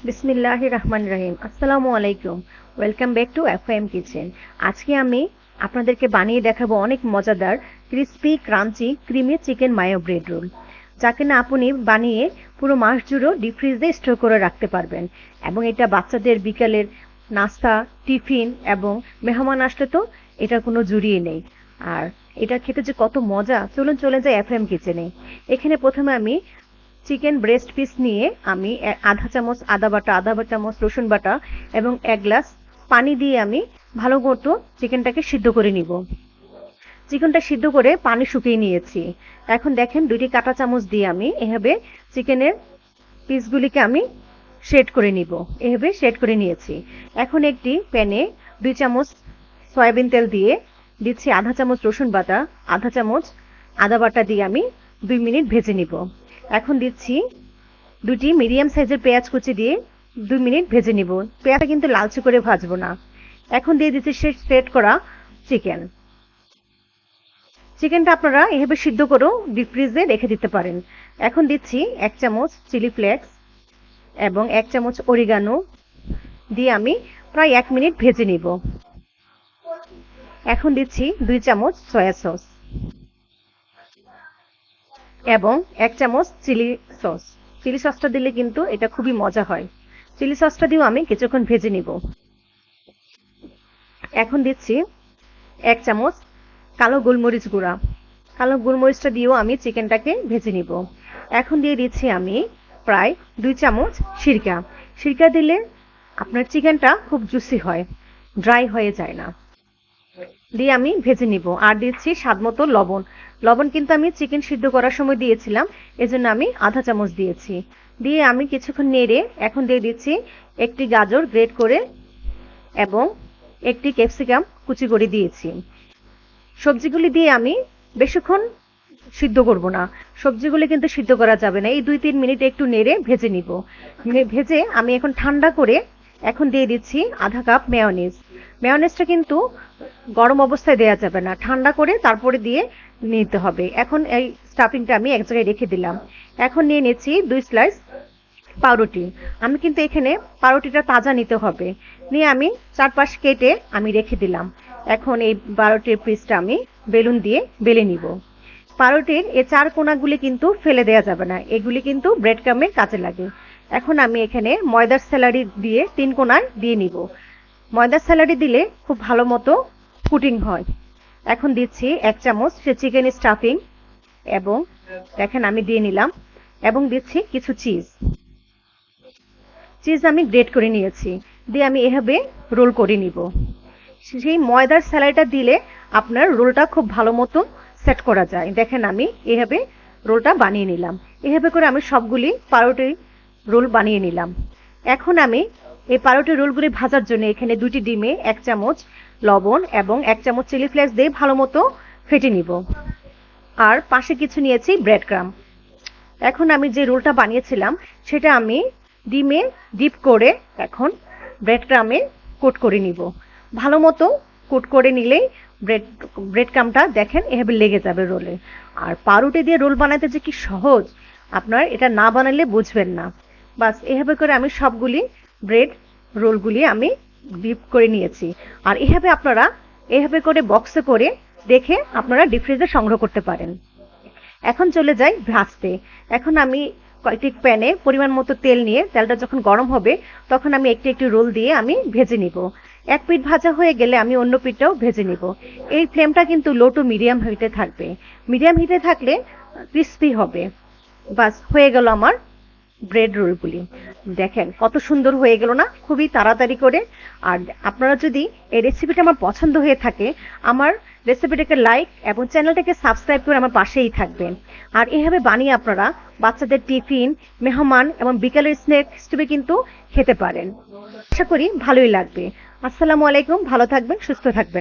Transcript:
বিসমিল্লাহির রহমানির রহিম। আসসালামু আলাইকুম। Welcome back to FM kitchen. আজকে আমি আপনাদেরকে বানিয়ে দেখাবো অনেক মজাদার crispy crunchy creamy chicken mayo bread roll, যা কিনা আপনি বানিয়ে পুরো মাস জুড়েও ডিপ ফ্রিজে স্টোর করে রাখতে পারবেন। এবং এটা বাচ্চাদের বিকালের নাস্তা, টিফিন এবং মেহমান আসলে তো এটার কোনো জুড়িয়ে নেই। আর এটা খেতে যে কত মজা, চলুন চলে যাই এফএম কিচেনে। এখানে প্রথমে আমি চিকেন ব্রেস্ট পিস নিয়ে আমি আধা চামচ আদা বাটা, আধা চামচ রসুন বাটা এবং 1 গ্লাস পানি দিয়ে আমি ভালো মতো চিকেনটাকে সিদ্ধ করে নিব। চিকেনটা সিদ্ধ করে পানি শুকিয়ে নিয়েছি। এখন দেখেন 2টি কাঁটা চামচ দিয়ে আমি এভাবে চিকেনের পিসগুলিকে আমি শেড করে নিব। এভাবে শেড করে নিয়েছি। এখন একটি প্যানে 2 চামচ সয়াবিন তেল দিয়ে দিচ্ছি আধা চামচ রসুন বাটা, আধা চামচ আদা বাটা দিয়ে আমি 2 মিনিট ভেজে নিব। এখন দিচ্ছি 2টি মিডিয়াম সাইজের পেঁয়াজ কুচি দিয়ে 2 মিনিট ভেজে নিব। পেঁয়াজটা কিন্তু লালচে করে ভাজবো না। এখন দিয়ে দিচ্ছি সেট করা চিকেন। চিকেনটা আপনারা এভাবে সিদ্ধ করেও ডিপ ফ্রিজে রেখে দিতে পারেন। এখন দিচ্ছি 1 চামচ চিলি ফ্লেক্স এবং 1 চামচ অরিগানো দিয়ে আমি প্রায় 1 মিনিট ভেজে নিব। এখন দিচ্ছি 2 চামচ সয়া সস এবং 1 চামচ চিলি সস। চিলি সসটা দিলে কিন্তু এটা খুবই মজা হয়। চিলি সসটা দিয়েও আমি কিছুক্ষণ ভেজে নিব। এখন দিচ্ছি 1 চামচ কালো গোলমরিচ গুঁড়া। কালো গোলমরিচটা দিয়েও আমি চিকেনটাকে ভেজে নিব। এখন দিয়ে দিচ্ছি আমি প্রায় 2 চামচ সিরকা। সিরকা দিলে আপনার চিকেনটা খুব জুসি হয়, ড্রাই হয়ে যায় না। দিয়ে আমি ভেজে নিব। আর দিচ্ছি স্বাদমতো লবণ। লবণ কিন্তু আমি চিকেন সিদ্ধ করার সময় দিয়েছিলাম, এজন্য আমি আধা চামচ দিয়েছি। দিয়ে আমি কিছুক্ষণ নেড়ে এখন দিয়ে দিচ্ছি একটি গাজর গ্রেট করে এবং একটি ক্যাপসিকাম কুচি করে দিয়েছি। সবজিগুলি দিয়ে আমি বেশিক্ষণ সিদ্ধ করব না। সবজিগুলি কিন্তু সিদ্ধ করা যাবে না। এই 2-3 মিনিট একটু নেড়ে ভেজে নিব। ভেজে আমি এখন ঠান্ডা করে এখন দিয়ে দিচ্ছি আধা কাপ মেয়োনিজ। মেয়োনিজটা কিন্তু গরম অবস্থায় দেওয়া যাবে না, ঠান্ডা করে তারপরে দিয়ে নিতে হবে। এখন এই স্টাফিংটা আমি এক জায়গায় রেখে দিলাম। এখন নিয়ে নিচ্ছি 2 স্লাইস পাউরুটি। আমি কিন্তু এখানে পাউরুটিটা তাজা নিতে হবে। নিয়ে আমি 4 পাশ কেটে আমি রেখে দিলাম। এখন এই পাউরুটির পিসটা আমি বেলুন দিয়ে বেলে নিব। পাউরুটির এই 4 কোণাগুলি কিন্তু ফেলে দেওয়া যাবে না, এগুলি কিন্তু ব্রেড ক্রামের কাজে লাগে। এখন আমি এখানে ময়দার স্যালারি দিয়ে 3 কোণায় দিয়ে নিব। ময়দার স্যালারি দিলে খুব ভালো মতো কুটিং হয়। এখন দিচ্ছি 1 চামচ চিকেন স্টাফিং এবং দেখেন আমি দিয়ে নিলাম এবং দিচ্ছি কিছু চিজ। চিজ আমি গ্রেট করে নিয়েছি। দিয়ে আমি এভাবে রোল করে নিব। সেই ময়দার স্যালারিটা দিলে আপনার রোলটা খুব ভালো মতো সেট করা যায়। দেখেন আমি এভাবে রোলটা বানিয়ে নিলাম। এভাবে করে আমি সবগুলি পাউরুটি রোল বানিয়ে নিলাম। এখন আমি এই পাউরুটি রোলগুলি ভাজার জন্য এখানে 2টি ডিমে 1 চামচ লবণ এবং 1 চামচ চিলি ফ্লেক্স দিয়ে ভালো মতো ফেটে নিব। আর পাশে কিছু নিয়েছি ব্রেড ক্রাম। এখন আমি যে রোলটা বানিয়েছিলাম সেটা আমি ডিমে ডিপ করে এখন ব্রেড ক্রামে কোট করে নিব। ভালো মতো কোট করে নিলেই ব্রেড ক্রামটা দেখেন এভাবে লেগে যাবে রোলে। আর পাউরুটি দিয়ে রোল বানাতে যে কি সহজ, আপনার এটা না বানালে বুঝবেন না। বাস এভাবে করে আমি সবগুলি ব্রেড রোলগুলি আমি ডিপ করে নিয়েছি। আর এভাবে আপনারা এভাবে করে বক্সে করে দেখে আপনারা ডিপ ফ্রিজে সংগ্রহ করতে পারেন। এখন চলে যাই ভাজতে। এখন আমি কয়েকটি প্যানে পরিমাণ মতো তেল নিয়ে তেলটা যখন গরম হবে তখন আমি একটি একটি রোল দিয়ে আমি ভেজে নিব। এক পিঠ ভাজা হয়ে গেলে আমি অন্য পিঠটাও ভেজে নিব। এই ফ্লেমটা কিন্তু লো টু মিডিয়াম হিটে থাকবে। মিডিয়াম হিটে থাকলে ক্রিস্পি হবে। বাস হয়ে গেল আমার ব্রেড রোলগুলি। দেখেন কত সুন্দর হয়ে গেল না, খুবই তাড়াতাড়ি করে। আর আপনারা যদি এই রেসিপিটা আমার পছন্দ হয়ে থাকে, আমার রেসিপিটাকে লাইক এবং চ্যানেলটাকে সাবস্ক্রাইব করে আমার পাশেই থাকবেন। আর এভাবে বানিয়ে আপনারা বাচ্চাদের টিফিন, মেহমান এবং বিকালের স্ন্যাক হিসেবে কিন্তু খেতে পারেন। আশা করি ভালোই লাগবে। আসসালামু আলাইকুম, ভালো থাকবেন, সুস্থ থাকবেন।